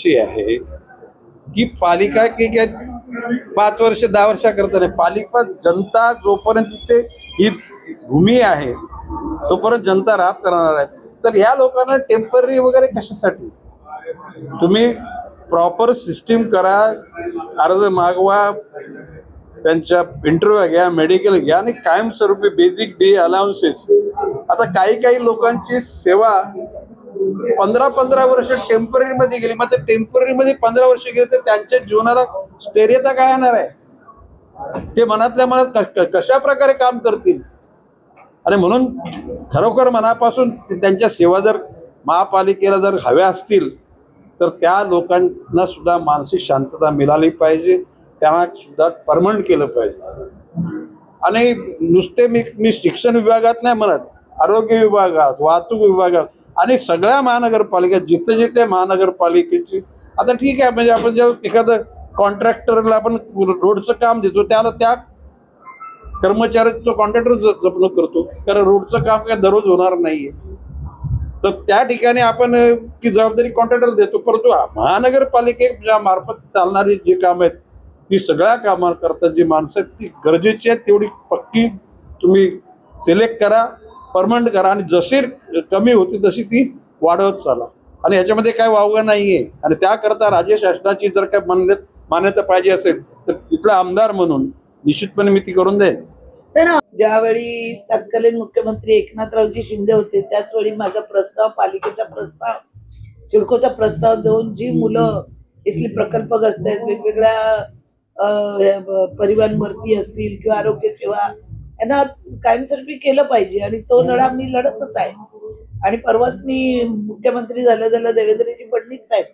अशी आहे की पालिका की काय 5 वर्ष 10 वर्षाकरता नाही, पालिका जनता जोपर्यंत तिथे ही भूमी आहे तोपर्यंत जनता राहत राहणार आहे. तर ह्या लोकांना टेम्पररी वगैरे कशासाठी? तुम्ही प्रॉपर सिस्टीम करा, अर्ज मागवा, त्यांच्या इंटरव्ह्यू घ्या, मेडिकल घ्या आणि कायमस्वरूपी बेसिक डे अलाउन्सेस. आता काही काही लोकांची सेवा 15-15 वर्ष टेम्पररी मध्ये गेली, मग ते टेम्पररी मध्ये 15 वर्ष गेले तर त्यांच्या जीवनाला स्थैर्यता काय येणार आहे? ते मनातल्या मनात कशा प्रकारे काम करतील? आणि म्हणून खरोखर मनापासून त्यांच्या सेवा जर महापालिकेला जर हव्या असतील तर त्या लोकांना सुद्धा मानसिक शांतता मिळाली पाहिजे, त्यांना सुद्धा परमनंट केलं पाहिजे. आणि नुसते मी शिक्षण विभागात नाही म्हणत, आरोग्य विभागात, वाहतूक विभागात आणि सगळ्या महानगरपालिका जिथे जिथे महानगरपालिकेची, आता ठीक आहे म्हणजे आपण जेव्हा एखादं कॉन्ट्रॅक्टरला आपण रोडचं काम देतो त्याला त्या कर्मचाऱ्याचं कॉन्ट्रॅक्टर जपणूक करतो, कारण रोडचं काम काय दररोज होणार नाहीये. तर त्या ठिकाणी आपण ती जबाबदारी कॉन्ट्रॅक्टर देतो, परंतु महानगरपालिकेच्या मार्फत चालणारी जी कामं आहेत ती सगळ्या कामाकरता जी माणसं ती गरजेची आहेत तेवढी पक्की तुम्ही सिलेक्ट करा, परमनंट करा आणि जशी कमी होती तशी ती वाढवत चाला. आणि ह्याच्यामध्ये काय वावगं नाहीये. आणि त्याकरता राज्य शासनाची जर काय मान्यता पाहिजे असेल तर तिथला आमदार म्हणून निश्चितपणे मी ती करून देईन. ज्यावेळी तत्कालीन मुख्यमंत्री एकनाथरावजी शिंदे होते त्याचवेळी माझा प्रस्ताव, पालिकेचा प्रस्ताव, सिडकोचा प्रस्ताव देऊन जी मुलं इथली प्रकल्पग्रस्त आहेत, वेगवेगळ्या परिवहनवरती असतील किंवा आरोग्य सेवा यांना कायमस्वरूपी केलं पाहिजे आणि तो लढा मी लढतच आहे. आणि परवाच मी मुख्यमंत्री झाल्या देवेंद्रजी फडणवीस साहेब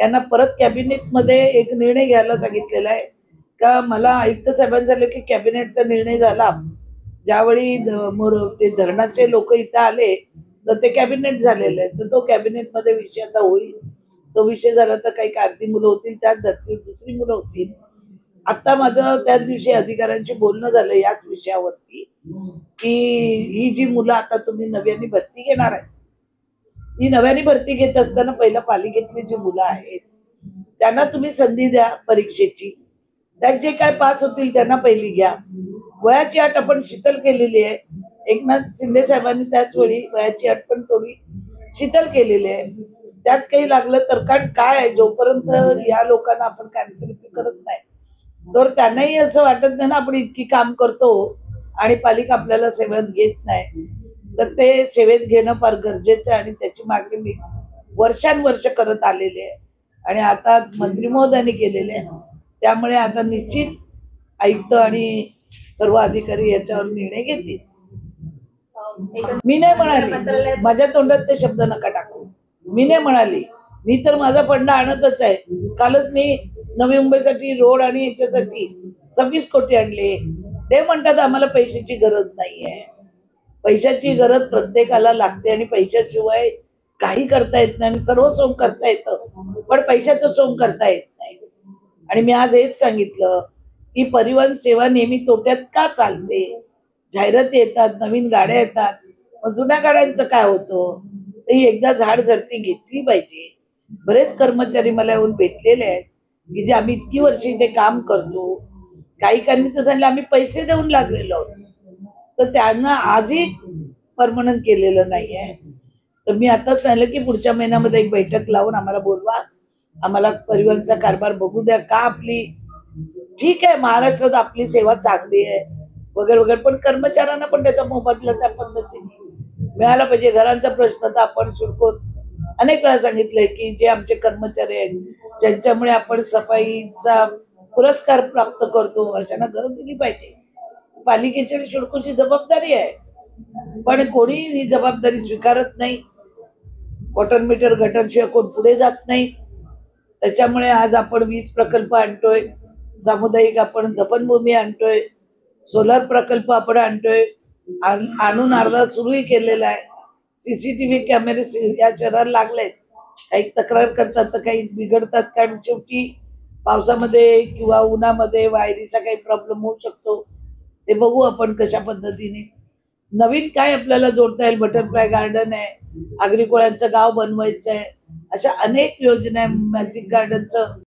यांना परत कॅबिनेटमध्ये एक निर्णय घ्यायला सांगितलेला आहे का मला आयुक्त साहेबांनी झालं की कॅबिनेटचा निर्णय झाला, ज्यावेळी ते धरणाचे लोक इथं आले तर ते कॅबिनेट झालेलं आहे, तर तो कॅबिनेटमध्ये विषय आता होईल. तो विषय झाला तर काही कारती मुलं होतील, त्याच धर्तीवर दुसरी मुलं होतील. आता माझं त्याच दिवशी अधिकाऱ्यांशी बोलणं झालं याच विषयावरती की ही जी मुलं आता तुम्ही नव्याने भरती घेणार आहे, ती नव्याने भरती घेत असताना पहिल्या पालिकेतली जी मुलं आहेत त्यांना तुम्ही संधी द्या परीक्षेची, त्यात जे काय पास होतील त्यांना पहिली घ्या. वयाची अट आपण शिथिल केलेली आहे. एकनाथ शिंदे साहेबांनी त्याच वेळी वयाची अट पण थोडी शिथिल केलेली आहे. त्यात काही लागलं तर कारण काय आहे, जोपर्यंत या लोकांना आपण कायमस्वरूपी करत नाही तर त्यांनाही असं वाटत नाही ना आपण इतकी काम करतो आणि पालिका आपल्याला सेवेत घेत नाही, तर ते सेवेत घेणं फार गरजेचं आहे. आणि त्याची मागणी मी वर्षानुवर्ष करत आलेली आहे आणि आता मंत्री महोदयांनी केलेले आहे. त्यामुळे आता निश्चित आयुक्त आणि सर्व अधिकारी याच्यावर निर्णय घेतील. मी नाही म्हणाली, माझ्या तोंडात ते शब्द नका टाकू. मी नाही म्हणाली, मी तर माझा फंडा आणतच आहे. कालच मी नवी मुंबईसाठी रोड आणि याच्यासाठी 26 कोटी आणले. ते म्हणतात आम्हाला पैशाची गरज नाहीये. पैशाची गरज प्रत्येकाला लागते आणि पैशाशिवाय काही करता येत नाही आणि सर्व सोंग करता येतं, पण पैशाचं सोंग करता येत नाही. आणि मी आज हेच सांगितलं की परिवहन सेवा नेहमी तोट्यात का चालते? जाहिराती येतात, नवीन गाड्या येतात, मग जुन्या गाड्यांचं काय होतं? ही एकदा झाड झडती घेतली पाहिजे. बरेच कर्मचारी मला येऊन भेटलेले आहेत की जे आम्ही इतकी वर्ष इथे काम करतो, काही तर सांगितलं आम्ही पैसे देऊन लागलेलो आहोत, तर त्यांना आजही परमनंट केलेलं नाही आहे. तर मी आताच सांगितलं की पुढच्या महिन्यामध्ये एक बैठक लावून आम्हाला बोलवा, आम्हाला परिवहनचा कारभार बघू द्या. का आपली ठीक आहे महाराष्ट्रात आपली सेवा चांगली आहे वगैरे वगैरे, पण कर्मचाऱ्यांना पण त्याचा मोबदला त्या पद्धतीने मिळाला पाहिजे. घरांचा प्रश्न तर आपण सिडकोत अनेक वेळा सांगितलंय की जे आमचे कर्मचारी आहेत ज्यांच्यामुळे आपण सफाईचा पुरस्कार प्राप्त करतो अशांना घर दिली पाहिजे. पालिकेची आणि सिडकोची जबाबदारी आहे, पण कोणी ही जबाबदारी स्वीकारत नाही. वॉटर मीटर गटरशिवाय कोण पुढे जात नाही. त्याच्यामुळे आज आपण 20 प्रकल्प आणतोय, सामुदायिक आपण दफनभूमी आणतोय, सोलर प्रकल्प आपण आणतोय, आणून अर्धा सुरूही केलेला आहे. सीसीटीव्ही कॅमेरे या शहराला लागलेत. काही तक्रार करतात तर काही बिघडतात, कारण शेवटी पावसामध्ये किंवा उन्हामध्ये वायरीचा काही प्रॉब्लेम होऊ शकतो. ते बघू आपण कशा पद्धतीने. नवीन काय आपल्याला जोडता येईल, बटरफ्लाय गार्डन आहे, आगरी कोळ्यांचं गाव बनवायचंय, अशा अनेक योजना, मॅजिक गार्डनचं